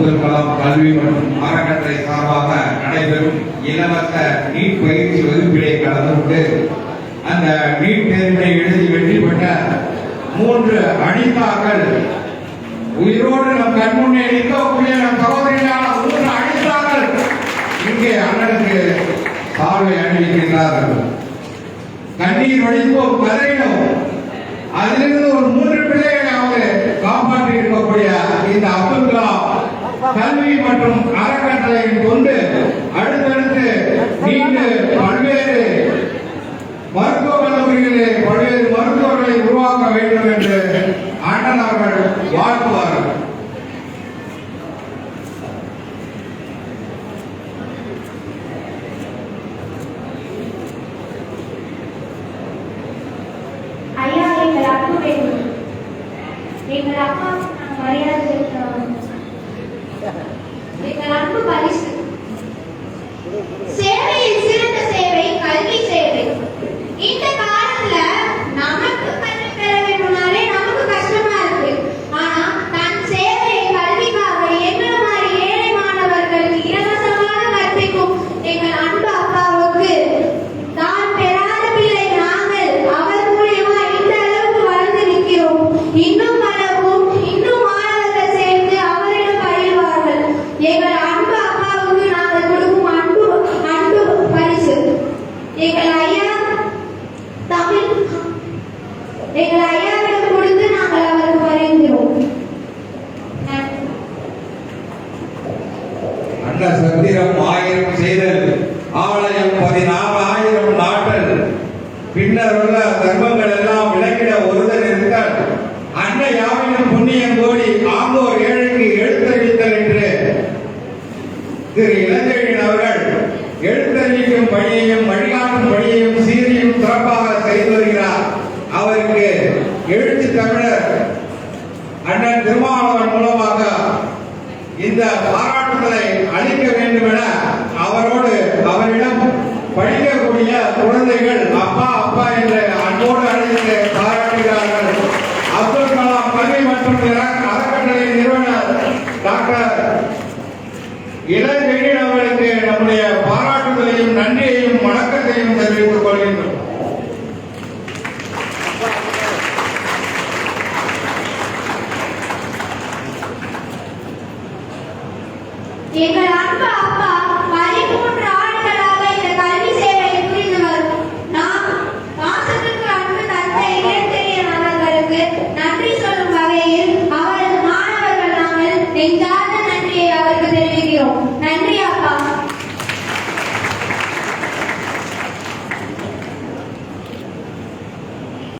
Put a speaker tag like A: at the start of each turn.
A: அப்துல் கலாம் கல்வி மற்றும் அறக்கட்டளை சார்பாக நடைபெறும் இலவச நீட் பயிற்சி வகுப்பிலே கலந்து கொண்டு அந்த நீட் தேர்வினை எழுதி வெற்றி பெற்ற 3 அனிதாக்கள் உயிரோடு நம் கண்முன்னே நிற்கக்கூடிய நம் சகோதரியான 3 அனிதாக்கள் இங்கே அண்ணனுக்கு பார்வை அணிவிக்கின்றார்கள். கண்ணீர் வடிப்போம், கதறினோம். அதிலிருந்து ஒரு 3 பிள்ளைகளாவது காப்பாற்றி இருக்கக்கூடிய இந்த அப்துல் கலாம் கல்வி மற்றும் அறக்கட்டளையின் கொண்டு அடுத்தடுத்து நீண்டு பல்வேறு மருத்துவ கல்லூரிகளிலே பல்வேறு மருத்துவர்களை உருவாக்க வேண்டும் என்று அண்ணன் அவர்கள் வாழ்த்துவார்கள்.
B: ஐயா, எங்கள் அப்பு வேண்டும். எங்கள் அப்பா மரியாதை செலுத்தணும். எங்கள் அன்பு பரிசு. சேவையில் சிறந்த சேவை கல்வி சேவை. இந்த காலத்துல நமக்கு கல்வி பெற வேண்டும்னாலே நமக்கு கஷ்டமா இருக்கு. ஆனா தன் சேவையை கல்விக்காக எங்களை மாதிரி ஏழை மாணவர்களுக்கு இலவசமாக கற்பிக்கும் எங்கள் அன்பு அப்பாவுக்கு தான் பெறாத பிள்ளை நாங்கள் அவர் மூலியமா இந்த அளவுக்கு வளர்ந்து நிற்கிறோம். இன்னும் பலவும் இன்னும் மாணவர்கள் சேர்ந்து அவரிடம் பயில்வார்கள். எங்கள் அன்பு அப்பாவுக்கு நாங்கள் கொடுக்கும் அன்பு பரிசு. எங்கள் ஐயாவிடம் கொடுத்து நாங்கள் அவருக்கு வருகிறோம்.
A: அண்ட சத்திரம் 1000 செய்தல், ஆலயம் 14,000 நாட்டல், பின்னர் உள்ள தர்மங்கள் எல்லாம் விளக்கிட ஒருதல் இருத்தல், அன்னை யாவினும் புண்ணியம் கோடி ஆங்கோர் ஏழைக்கு எழுத்தறிவித்தல் என்று திரு இளஞ்செழியன் அவர்கள் எழுத்தறிவிக்கும் பணியையும் வழிகாட்டும் பணியையும் சீரையும் சிறப்பாக செய்து வருகிறார். அவருக்கு எழுத்து தமிழர் அண்ணன் திருமாவளவன் மூலமாக இந்த பாராட்டுதலை அளிக்க வேண்டும் என அவரிடம் படிக்கக்கூடிய குழந்தைகள் அப்பா அப்பா என்று அன்போடு அழைத்து பாராட்டுகிறார்கள். அப்துல் கலாம் கல்வி மற்றும் அறக்கட்டளை நிறுவனர் டாக்டர் இளஞ்செழியன் அவர்களுக்கு நம்முடைய பாராட்டுதலையும் நன்றியையும் வணக்கத்தையும் தெரிவித்துக் கொள்கின்றோம்.
B: எங்கள் அன்பு அப்பா